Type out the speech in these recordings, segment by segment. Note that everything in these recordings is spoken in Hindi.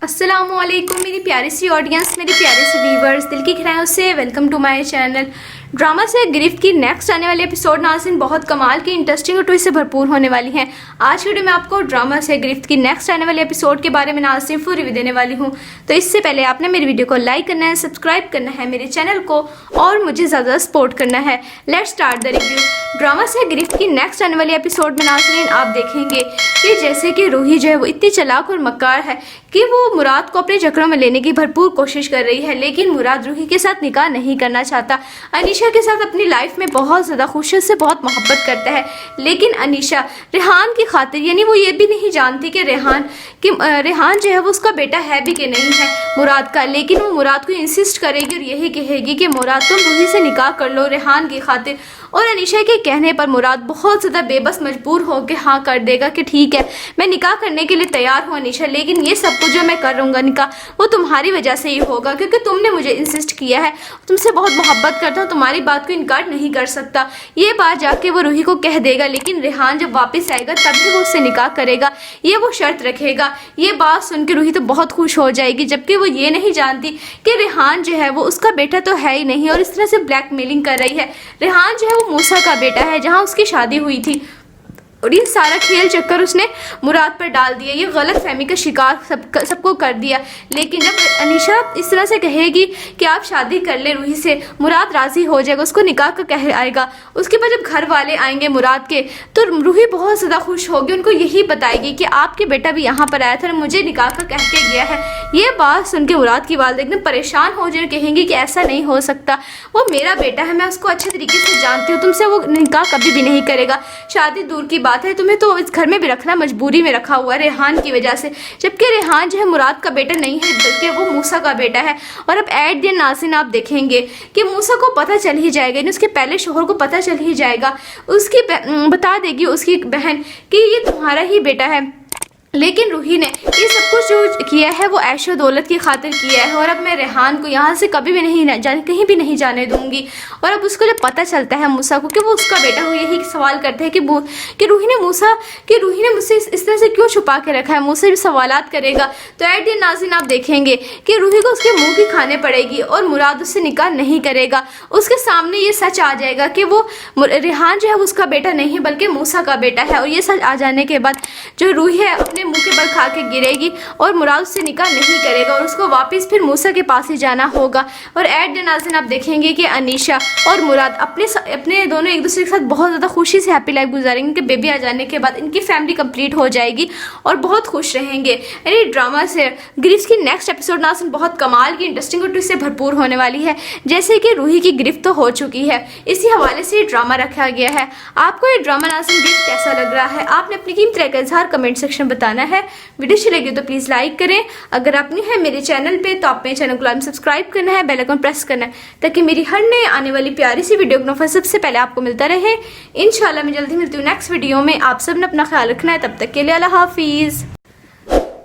अस्सलामुअलैकुम मेरी प्यारी सी ऑडियंस, मेरे प्यारे से व्यूवर्स, दिल की गहराइयों से welcome to my channel. Drama से गिरफ्त की नेक्स्ट आने वाले एपिसोड नाज़रीन बहुत कमाल की इंटरेस्टिंग और ट्विस्ट से भरपूर होने वाली हैं। आज की वीडियो में आपको ड्रामा से गिरफ्त की नेक्स्ट आने वाले एपिसोड के बारे में नाज़रीन फुल रिव्यू देने वाली हूं। तो इससे पहले आपने मेरी वीडियो को लाइक करना है, सब्सक्राइब करना है मेरे चैनल को और मुझे ज़्यादा सपोर्ट करना है। Let's start the review. Drama से गिरफ्त की नेक्स्ट आने वाले एपिसोड में नाज़रीन आप देखेंगे कि जैसे कि रूही जो है वो इतनी चालाक और मक्कार है कि वो मुराद को अपने चक्रों में लेने की भरपूर कोशिश कर रही है, लेकिन मुराद रूही के साथ निकाह नहीं करना चाहता। अनीशा के साथ अपनी लाइफ में बहुत ज़्यादा खुशी से बहुत मोहब्बत करता है, लेकिन अनीशा रेहान की खातिर यानी वो ये भी नहीं जानती कि रेहान जो है वो उसका बेटा है भी कि नहीं है मुराद का, लेकिन वो मुराद को इंसिस्ट करेगी और यही कहेगी कि मुराद तुम रूही से निकाह कर लो रेहान की खातिर। और अनीशा के कहने पर मुराद बहुत ज़्यादा बेबस मजबूर होकर हाँ कर देगा कि ठीक है मैं निकाह करने के लिए तैयार हूँ अनीशा, लेकिन ये सब कुछ जो मैं कर रहूँगा निकाह वो तुम्हारी वजह से ही होगा क्योंकि तुमने मुझे इंसिस्ट किया है, तुमसे बहुत मोहब्बत करता हूँ, तुम्हारी बात को इनकार नहीं कर सकता। ये बात जाके वो रूही को कह देगा, लेकिन रेहान जब वापस आएगा तभी वो उससे निकाह करेगा, ये वो शर्त रखेगा। ये बात सुन के रूही तो बहुत खुश हो जाएगी, जबकि वो ये नहीं जानती कि रेहान जो है वो उसका बेटा तो है ही नहीं और इस तरह से ब्लैकमेलिंग कर रही है। रेहान जो है वो मूसा का बेटा है जहाँ उसकी शादी हुई थी और ये सारा खेल चक्कर उसने मुराद पर डाल दिया, ये गलत फहमी का शिकार सबको कर दिया। लेकिन जब अनीशा इस तरह से कहेगी कि आप शादी कर ले रूही से, मुराद राजी हो जाएगा, उसको निकाह का कह आएगा। उसके बाद जब घर वाले आएंगे मुराद के तो रूही बहुत ज़्यादा खुश होगी, उनको यही बताएगी कि आपके बेटा भी यहाँ पर आया था और मुझे निकाह का कह के गया है। ये बात सुन के मुराद की वालिदा एकदम परेशान हो जाए, कहेंगे कि ऐसा नहीं हो सकता, वो मेरा बेटा है, मैं उसको अच्छे तरीके से जानती हूँ, तुमसे वो निकाह कभी भी नहीं करेगा, शादी दूर की बात है, तुम्हें तो इस घर में भी रखना मजबूरी में रखा हुआ है रेहान की वजह से। जबकि रेहान जो है मुराद का बेटा नहीं है बल्कि वो मूसा का बेटा है। और अब एट दिन नाज़रीन आप देखेंगे कि मूसा को पता चल ही जाएगा, उसके पहले शोहर को पता चल ही जाएगा, उसकी बता देगी उसकी बहन कि ये तुम्हारा ही बेटा है, लेकिन रूही ने ये सब कुछ जो किया है वो ऐशो दौलत की खातिर किया है और अब मैं रेहान को यहाँ से कभी भी कहीं भी नहीं जाने दूंगी। और अब उसको जब पता चलता है मूसा को कि वो उसका बेटा हो, यही सवाल करते हैं कि रूही ने मुझसे इस तरह से क्यों छुपा के रखा है, मुझसे भी सवालात करेगा। तो एट दिन नाज़रीन आप देखेंगे कि रूही को उसके मुँह की खाने पड़ेगी और मुराद उससे निकाह नहीं करेगा। उसके सामने ये सच आ जाएगा कि वो रेहान जो है उसका बेटा नहीं है बल्कि मूसा का बेटा है। और ये सच आ जाने के बाद जो रूही है अपने मुंह के बल खा के गिरेगी और मुराद उससे निकाह नहीं करेगा और उसको वापस फिर मूसा के पास ही जाना होगा। और एट द नाज़रीन आप देखेंगे कि अनीशा और मुराद अपने दोनों एक दूसरे के साथ बहुत ज़्यादा खुशी से हैप्पी लाइफ गुजारेंगे। इनके बेबी आ जाने के बाद इनकी फैमिली कंप्लीट हो जाएगी और बहुत खुश रहेंगे। यानी ड्रामा से गिरफ्त की नेक्स्ट एपिसोड नाज़रीन बहुत कमाल की इंटरेस्टिंग और ट्विस्ट से भरपूर होने वाली है। जैसे कि रूही की गिरफ्त तो हो चुकी है, इसी हवाले से ये ड्रामा रखा गया है। आपको ये ड्रामा नाज़रीन गिरफ्त कैसा लग रहा है, आपने अपनी कीमती राय का इज़हार कमेंट सेक्शन बताना है। वीडियो अच्छी लगी तो प्लीज लाइक करें, अगर आप नहीं है मेरे चैनल पे तो आप मेरे चैनल को सब्सक्राइब करना है, बेल आइकन प्रेस करना है ताकि मेरी हर नए आने वाली प्यारी सी वीडियो का नोटिफिकेशन सबसे पहले आपको मिलता रहे। इंशाल्लाह मैं जल्दी मिलती हूँ नेक्स्ट वीडियो में। आप सब ने अपना ख्याल रखना है, तब तक के लिए अल्लाह हाफिज़।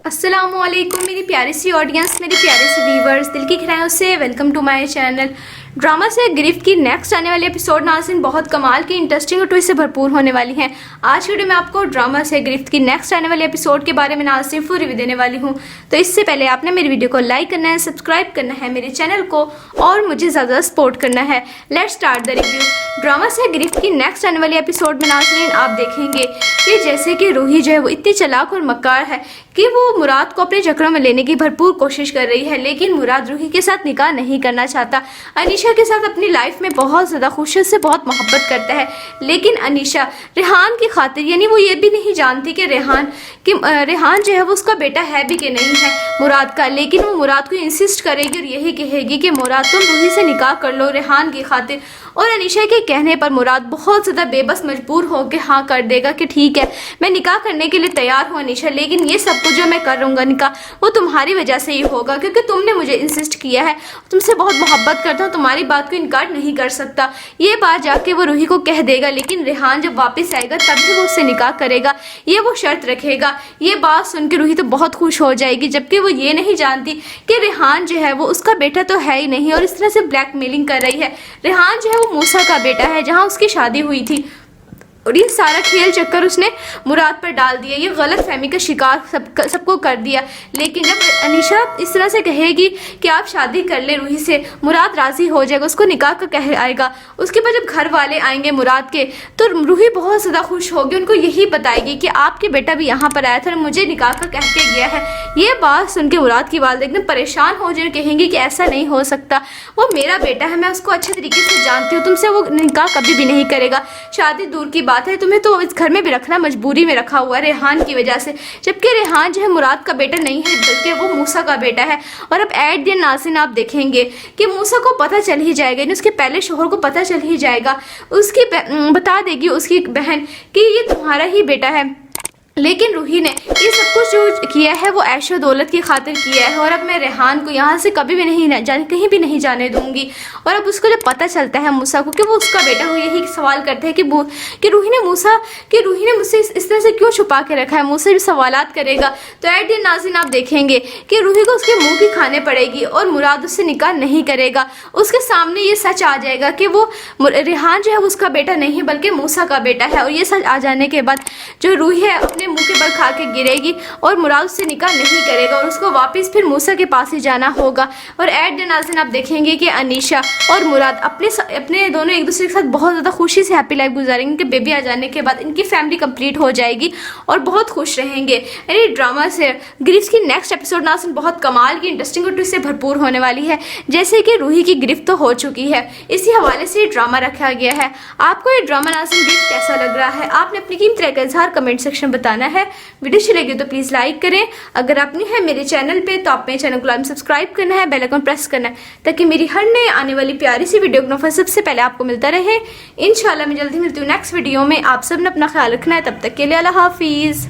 अस्सलामुअलैकुम मेरी प्यारी सी ऑडियंस, मेरे प्यारे से व्यूवर्स, दिल की गहराइयों से welcome to my channel. Drama से गिरफ्त की नेक्स्ट आने वाले एपिसोड नाज़रीन बहुत कमाल की इंटरेस्टिंग और ट्विस्ट से भरपूर होने वाली हैं। आज की वीडियो में आपको ड्रामा से गिरफ्त की नेक्स्ट आने वाले एपिसोड के बारे में नाज़रीन फुल रिव्यू देने वाली हूँ। तो इससे पहले आपने मेरी वीडियो को लाइक करना है, सब्सक्राइब करना है मेरे चैनल को और मुझे ज़्यादा सपोर्ट करना है। Let's start the review. Drama से गिरफ्त की नेक्स्ट आने वाले एपिसोड में नाज़रीन आप देखेंगे कि जैसे कि रूही जो है वो इतनी चालाक और मक्कार है कि वो मुराद को अपने चक्रों में लेने की भरपूर कोशिश कर रही है, लेकिन मुराद रूही के साथ निकाह नहीं करना चाहता। अनीशा के साथ अपनी लाइफ में बहुत ज़्यादा खुशी से बहुत मोहब्बत करता है, लेकिन अनीशा रेहान की खातिर यानी वो ये भी नहीं जानती कि रेहान जो है वो उसका बेटा है भी कि नहीं है मुराद का, लेकिन वो मुराद को इंसिस्ट करेगी और यही कहेगी कि मुराद तुम रूही से निकाह कर लो रेहान की खातिर। और अनीशा के कहने पर मुराद बहुत ज़्यादा बेबस मजबूर होकर हाँ कर देगा कि ठीक है मैं निकाह करने के लिए तैयार हूँ अनीशा, लेकिन ये सब कुछ जो मैं कर रहूँगा निकाह वो तुम्हारी वजह से ही होगा क्योंकि तुमने मुझे इंसिस्ट किया है, तुमसे बहुत मोहब्बत करता हूँ, तुम्हारी बात को इनकार नहीं कर सकता। ये बात जाके वो रूही को कह देगा, लेकिन रेहान जब वापस आएगा तभी वो उससे निकाह करेगा, ये वो शर्त रखेगा। ये बात सुन के रूही तो बहुत खुश हो जाएगी, जबकि वो ये नहीं जानती कि रेहान जो है वो उसका बेटा तो है ही नहीं और इस तरह से ब्लैकमेलिंग कर रही है। रेहान जो है वो मूसा का बेटा है जहाँ उसकी शादी हुई थी और ये सारा खेल चक्कर उसने मुराद पर डाल दिया, ये गलत फहमी का शिकार सबको कर दिया। लेकिन जब अनीशा इस तरह से कहेगी कि आप शादी कर ले रूही से, मुराद राजी हो जाएगा, उसको निकाह का कह आएगा। उसके बाद जब घर वाले आएंगे मुराद के तो रूही बहुत ज़्यादा खुश होगी, उनको यही बताएगी कि आपके बेटा भी यहाँ पर आया था और मुझे निकाह का कह के गया है। ये बात सुन के मुराद की वालिदा एकदम परेशान हो जाए, कहेंगी कि ऐसा नहीं हो सकता, वो मेरा बेटा है, मैं उसको अच्छे तरीके से जानती हूँ, तुमसे वो निकाह कभी भी नहीं करेगा, शादी दूर की बात है, तुम्हें तो इस घर में भी रखना मजबूरी में रखा हुआ है रेहान की वजह से। जबकि रेहान जो है मुराद का बेटा नहीं है, बल्कि वो मूसा का बेटा है। और अब एट द नाज़रीन आप देखेंगे कि मूसा को पता चल ही जाएगा, यानी उसके पहले शोहर को पता चल ही जाएगा, उसकी बता देगी उसकी बहन कि ये तुम्हारा ही बेटा है। लेकिन रूही ने ये सब कुछ जो किया है वो ऐशो दौलत की खातिर किया है, और अब मैं रेहान को यहाँ से कभी भी कहीं भी नहीं जाने दूंगी। और अब उसको जब पता चलता है मूसा को कि वो उसका बेटा हो, यही सवाल करते हैं कि रूही ने मुझसे इस तरह से क्यों छुपा के रखा है। मूसा भी सवालात करेगा तो एट द नाज़रीन आप देखेंगे कि रूही को उसके मुँह की खाने पड़ेगी और मुराद उससे निकाह नहीं करेगा। उसके सामने ये सच आ जाएगा कि वो रेहान जो है उसका बेटा नहीं है, बल्कि मूसा का बेटा है। और ये सच आ जाने के बाद जो रूही है अपने मुंह के बल खा के गिरेगी और मुराद उससे निकाह नहीं करेगा और उसको वापस फिर मूसा के पास ही जाना होगा। और एट द नाज़रीन आप देखेंगे कि अनीशा और मुराद अपने दोनों एक दूसरे के साथ बहुत ज़्यादा खुशी से हैप्पी लाइफ गुजारेंगे। इनके बेबी आ जाने के बाद इनकी फैमिली कंप्लीट हो जाएगी और बहुत खुश रहेंगे। यानी ड्रामा से गिरफ्त की नेक्स्ट एपिसोड नाज़रीन बहुत कमाल की इंटरेस्टिंग और ट्विस्ट से भरपूर होने वाली है। जैसे कि रूही की गिरफ्त तो हो चुकी है, इसी हवाले से ड्रामा रखा गया है। आपको ये ड्रामा नाज़रीन गिरफ्त कैसा लग रहा है, आपने अपनी कीमती राय का इज़हार कमेंट सेक्शन बताना है। वीडियो अच्छी लगी तो प्लीज लाइक करें। अगर आप नहीं है मेरे चैनल पे तो आप मेरे चैनल को लाइक सब्सक्राइब करना है, बेल आइकन प्रेस करना है, ताकि मेरी हर नए आने वाली प्यारी सी वीडियो का सबसे पहले आपको मिलता रहे। इंशाल्लाह मैं जल्दी मिलती हूँ नेक्स्ट वीडियो में। आप सब ने अपना ख्याल रखना है, तब तक के लिए अल्लाह हाफिज़।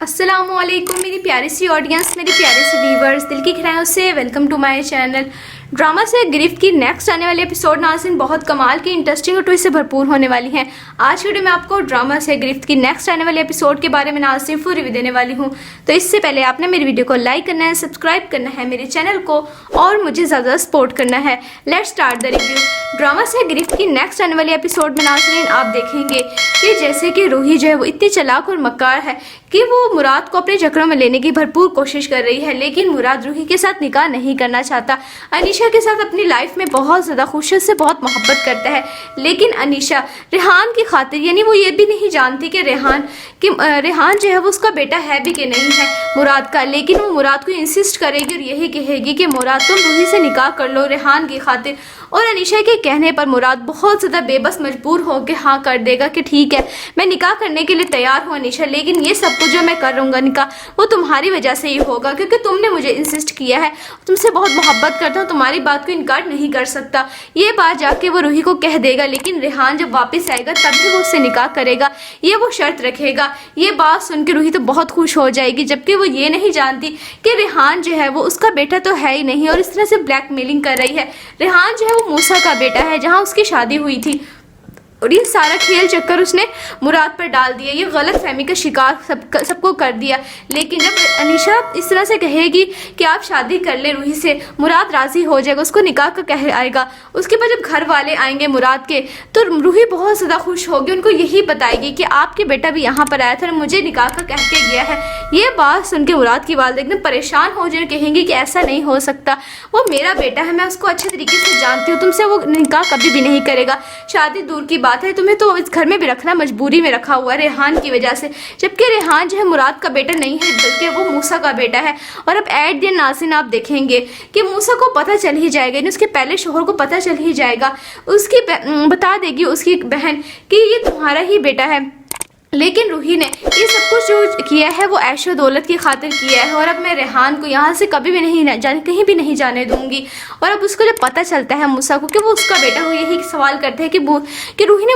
अस्सलामुअलैकुम मेरी प्यारी सी ऑडियंस, मेरी प्यारे से व्यूवर्स, दिल की खैराइयों से welcome to my channel. Drama से गिरफ्त की नेक्स्ट आने वाली एपिसोड नाज़रीन बहुत कमाल की इंटरेस्टिंग और ट्विस्ट से भरपूर होने वाली हैं। आज वीडियो में आपको ड्रामा से गिरफ्त की नेक्स्ट आने वाले एपिसोड के बारे में नाज़रीन फुल रिव्यू देने वाली हूं। तो इससे पहले आपने मेरी वीडियो को लाइक करना है, सब्सक्राइब करना है मेरे चैनल को और मुझे ज़्यादा सपोर्ट करना है। Let's start the review. Drama से गिरफ्त की नेक्स्ट आने वाली एपिसोड में नाज़रीन आप देखेंगे कि जैसे कि रूही जो है वो इतनी चालाक और मक्कार है कि वो मुराद को अपने चक्रों में लेने की भरपूर कोशिश कर रही है। लेकिन मुराद रूही के साथ निकाह नहीं करना चाहता, अनीशा के साथ अपनी लाइफ में बहुत ज़्यादा खुशी से बहुत मोहब्बत करता है। लेकिन अनीशा रेहान की खातिर, यानी वो ये भी नहीं जानती कि रेहान जो है वो उसका बेटा है भी कि नहीं है मुराद का। लेकिन वो मुराद को इंसिस्ट करेगी और यही कहेगी कि मुराद तुम रूही से निकाह कर लो रेहान की खातिर। और अनीशा के कहने पर मुराद बहुत ज़्यादा बेबस मजबूर होकर हाँ कर देगा कि ठीक है मैं निकाह करने के लिए तैयार हूँ अनीशा, लेकिन ये सब कुछ जो मैं कर रहूँगा निकाह वो तुम्हारी वजह से ही होगा, क्योंकि तुमने मुझे इंसिस्ट किया है, तुमसे बहुत मोहब्बत करता हूँ, तुम्हारी बात को इनकार नहीं कर सकता। ये बात जाके वो रूही को कह देगा। लेकिन रेहान जब वापस आएगा तभी वो उससे निकाह करेगा, ये वो शर्त रखेगा। ये बात सुन के रूही तो बहुत खुश हो जाएगी, जबकि वो ये नहीं जानती कि रेहान जो है वो उसका बेटा तो है ही नहीं और इस तरह से ब्लैकमेलिंग कर रही है। रेहान जो है वो मूसा का बेटा है, जहाँ उसकी शादी हुई थी। और ये सारा खेल चक्कर उसने मुराद पर डाल दिया, ये गलत फहमी का शिकार सबको कर दिया। लेकिन जब अनीशा इस तरह से कहेगी कि आप शादी कर ले रूही से, मुराद राजी हो जाएगा, उसको निकाह का कह आएगा। उसके बाद जब घर वाले आएंगे मुराद के तो रूही बहुत ज़्यादा खुश होगी, उनको यही बताएगी कि आपके बेटा भी यहाँ पर आया था और मुझे निकाह का कह के गया है। ये बात सुन के मुराद की वालिदा एकदम परेशान हो जाए, कहेंगी कि ऐसा नहीं हो सकता, वो मेरा बेटा है, मैं उसको अच्छे तरीके से जानती हूँ, तुमसे वो निकाह कभी भी नहीं करेगा, शादी दूर की बात है, तुम्हें तो इस घर में भी रखना मजबूरी में रखा हुआ है रेहान की वजह से। जबकि रेहान जो है मुराद का बेटा नहीं है, बल्कि वो मूसा का बेटा है। और अब एट द नाज़रीन आप देखेंगे कि मूसा को पता चल ही जाएगा, यानी उसके पहले शोहर को पता चल ही जाएगा, उसकी बता देगी उसकी बहन कि ये तुम्हारा ही बेटा है। लेकिन रूही ने ये सब कुछ जो किया है वो ऐशो दौलत की खातिर किया है, और अब मैं रेहान को यहाँ से कभी भी कहीं भी नहीं जाने दूंगी। और अब उसको जब पता चलता है मूसा को कि वो उसका बेटा हो, यही सवाल करते हैं कि रूही ने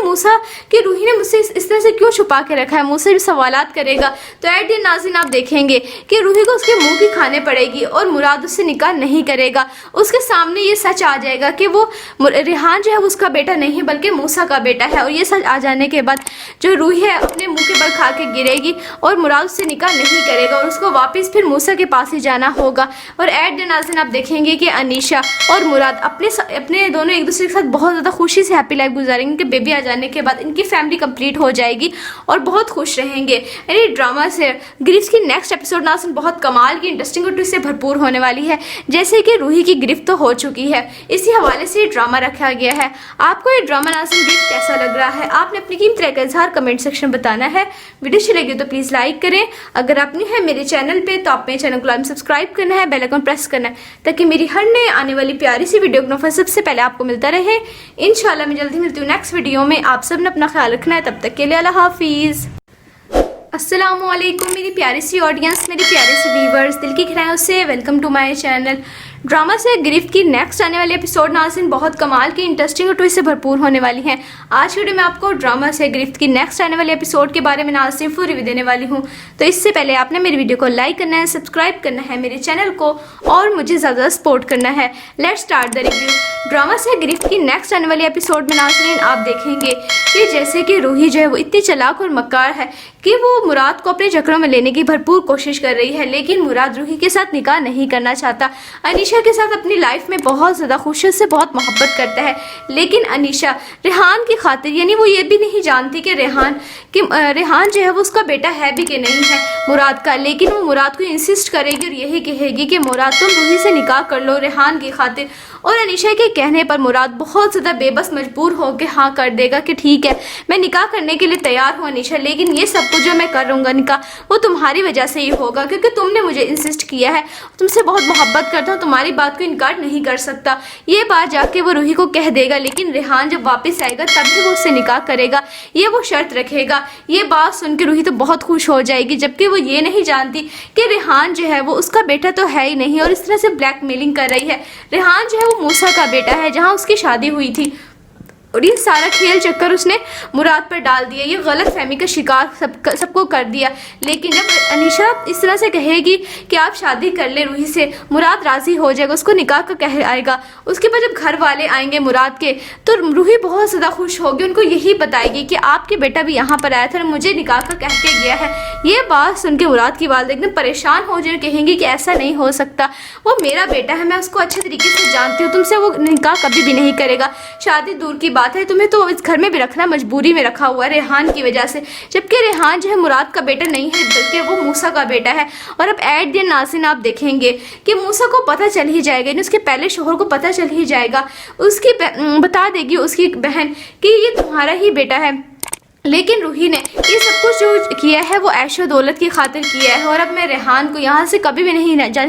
मुझसे इस तरह से क्यों छुपा के रखा है। मूसा भी सवालात करेगा तो एट द नाज़रीन आप देखेंगे कि रूही को उसके मुँह की खाने पड़ेगी और मुराद उससे निकाह नहीं करेगा। उसके सामने ये सच आ जाएगा कि वो रेहान जो है वो उसका बेटा नहीं है, बल्कि मूसा का बेटा है। और ये सच आ जाने के बाद जो रूही है अपने अपने मुंह के बल खा के गिरेगी और मुराद उससे निकाह नहीं करेगा और उसको वापस फिर मूसा के पास ही जाना होगा। और एट द नाज़रीन आप देखेंगे कि अनीशा और मुराद अपने दोनों एक दूसरे के साथ बहुत ज़्यादा खुशी से हैप्पी लाइफ गुजारेंगे। इनके बेबी आ जाने के बाद इनकी फैमिली कंप्लीट हो जाएगी और बहुत खुश रहेंगे। यानी ड्रामा से गिरफ्त की नेक्स्ट एपिसोड नाज़रीन बहुत कमाल की इंटरेस्टिंग और ट्विस्ट से भरपूर होने वाली है। जैसे कि रूही की गिरफ्त तो हो चुकी है, इसी हवाले से ये ड्रामा रखा गया है। आपको ये ड्रामा नाज़रीन गिफ्ट कैसा लग रहा है आपने अपनी कीमती राय का इज़हार कमेंट सेक्शन में बताना है। वीडियो अच्छी लगी तो प्लीज़ लाइक करें। अगर आप न्यू है मेरे चैनल पे तो आप मेरे चैनल को लाइक सब्सक्राइब करना है, बेल आइकन प्रेस करना है ताकि मेरी हर नए आने वाली प्यारी सी वीडियो का सबसे पहले आपको मिलता रहे। इंशाल्लाह मैं जल्दी मिलती हूँ नेक्स्ट वीडियो में। आप सब ने अपना ख्याल रखना है, तब तक के लिए अल्लाह हाफिज़। अस्सलामुअलैकुम मेरी प्यारी सी ऑडियंस, मेरी प्यारे से व्यूवर्स, दिल की गहराइयों से welcome to my channel. Drama से गिरफ्त की नेक्स्ट आने वाली एपिसोड नाज़रीन बहुत कमाल की इंटरेस्टिंग और ट्विस्ट से भरपूर होने वाली हैं। आज की वीडियो में आपको ड्रामा से गिरफ्त की नेक्स्ट आने वाले एपिसोड के बारे में नाज़रीन फुल रिव्यू देने वाली हूं। तो इससे पहले आपने मेरी वीडियो को लाइक करना है, सब्सक्राइब करना है मेरे चैनल को और मुझे ज़्यादा सपोर्ट करना है। Let's start the review. Drama से गिरफ्त की नेक्स्ट आने वाली एपिसोड में नाज़रीन आप देखेंगे कि जैसे कि रूही जो है वो इतनी चालाक और मक्कार है कि वो मुराद को अपने चक्रों में लेने की भरपूर कोशिश कर रही है, लेकिन मुराद रूही के साथ निकाह नहीं करना चाहता। अनीशा के साथ अपनी लाइफ में बहुत ज़्यादा खुशी से बहुत मोहब्बत करता है, लेकिन अनीशा रेहान की खातिर यानी वो ये भी नहीं जानती कि रेहान जो है वो उसका बेटा है भी कि नहीं है मुराद का, लेकिन वो मुराद को इंसिस्ट करेगी और यही कहेगी कि मुराद तुम रूही से निकाह कर लो रेहान की खातिर। और अनीशा के कहने पर मुराद बहुत ज़्यादा बेबस मजबूर होकर हाँ कर देगा कि ठीक है मैं निकाह करने के लिए तैयार हूँ अनीशा, लेकिन ये सब कुछ जो मैं कर रहूँगा निकाह वो तुम्हारी वजह से ही होगा क्योंकि तुमने मुझे इंसिस्ट किया है, तुमसे बहुत मोहब्बत करता हूँ, तुम्हारी बात को इनकार नहीं कर सकता। ये बात जाके वो रूही को कह देगा, लेकिन रेहान जब वापस आएगा तभी वो उससे निकाह करेगा, ये वो शर्त रखेगा। ये बात सुन के रूही तो बहुत खुश हो जाएगी, जबकि वो ये नहीं जानती कि रेहान जो है वो उसका बेटा तो है ही नहीं और इस तरह से ब्लैकमेलिंग कर रही है। रेहान जो है वो मूसा का बेटा है जहाँ उसकी शादी हुई थी और ये सारा खेल चक्कर उसने मुराद पर डाल दिया, ये गलत फहमी का शिकार सबको कर दिया। लेकिन जब अनीशा इस तरह से कहेगी कि आप शादी कर ले रूही से, मुराद राज़ी हो जाएगा, उसको निकाह का कह आएगा। उसके बाद जब घर वाले आएंगे मुराद के तो रूही बहुत ज़्यादा खुश होगी, उनको यही बताएगी कि आपके बेटा भी यहाँ पर आया था और मुझे निकाह का कह के गया है। ये बात सुन के मुराद की वालिदा एकदम परेशान हो जाए, कहेंगी कि ऐसा नहीं हो सकता, वो मेरा बेटा है, मैं उसको अच्छे तरीके से जानती हूँ, तुमसे वो निकाह कभी भी नहीं करेगा, शादी दूर की बात है, तुम्हें तो इस घर में भी रखना मजबूरी में रखा हुआ है रेहान की वजह से। जबकि रेहान जो है मुराद का बेटा नहीं है बल्कि वो मूसा का बेटा है। और अब एट द नाज़रीन आप देखेंगे कि मूसा को पता चल ही जाएगा, उसके पहले शोहर को पता चल ही जाएगा, उसकी बता देगी उसकी बहन कि ये तुम्हारा ही बेटा है। लेकिन रूही ने ये सब कुछ जो किया है वो ऐशो दौलत की खातिर किया है और अब मैं रेहान को यहाँ से कभी भी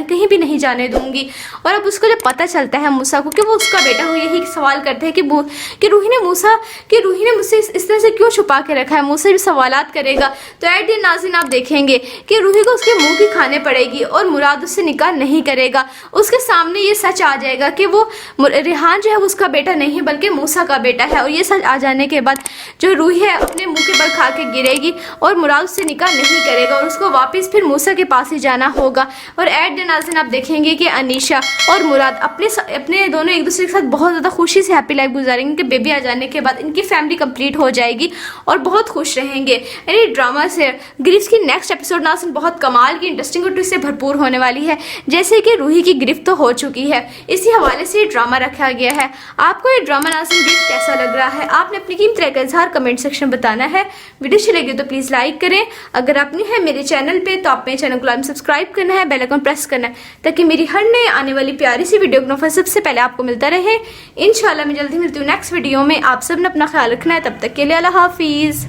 कहीं भी नहीं जाने दूंगी। और अब उसको जब पता चलता है मूसा को कि वो उसका बेटा हो, यही सवाल करते हैं कि रूही ने मुझसे इस तरह से क्यों छुपा के रखा है, मुझसे भी सवालात करेगा। तो एट द नाज़रीन आप देखेंगे कि रूही को उसके मुँह की खाने पड़ेगी और मुराद उससे निकाह नहीं करेगा। उसके सामने ये सच आ जाएगा कि वो रेहान जो है वो उसका बेटा नहीं है बल्कि मूसा का बेटा है। और ये सच आ जाने के बाद जो रूही है अपने मुंह के बल खा के गिरेगी और मुराद उससे निकाह नहीं करेगा और उसको वापस फिर मूसा के पास ही जाना होगा। और एट द नाज़रीन आप देखेंगे कि अनीशा और मुराद अपने दोनों एक दूसरे के साथ बहुत ज़्यादा खुशी से हैप्पी लाइफ गुजारेंगे। इनके बेबी आ जाने के बाद इनकी फैमिली कंप्लीट हो जाएगी और बहुत खुश रहेंगे। यानी ड्रामा से गिरफ्त की नेक्स्ट एपिसोड नाज़रीन बहुत कमाल की इंटरेस्टिंग और ट्विस्ट से भरपूर होने वाली है। जैसे कि रूही की गिरफ्त तो हो चुकी है, इसी हवाले से ये ड्रामा रखा गया है। आपको ये ड्रामा नाज़रीन गिफ्ट कैसा लग रहा है आपने अपनी कीमती राय का इज़हार कमेंट सेक्शन में बताना है। वीडियो अच्छी लगी तो प्लीज़ लाइक करें। अगर आप न्यू है मेरे चैनल पे तो आप मेरे चैनल को लाइक सब्सक्राइब करना है, बेल आइकन प्रेस करना है ताकि मेरी हर नए आने वाली प्यारी सी वीडियो का सबसे पहले आपको मिलता रहे। इंशाल्लाह मैं जल्दी मिलती हूँ नेक्स्ट वीडियो में। आप सब ने अपना ख्याल रखना है, तब तक के लिए अल्लाह हाफिज़।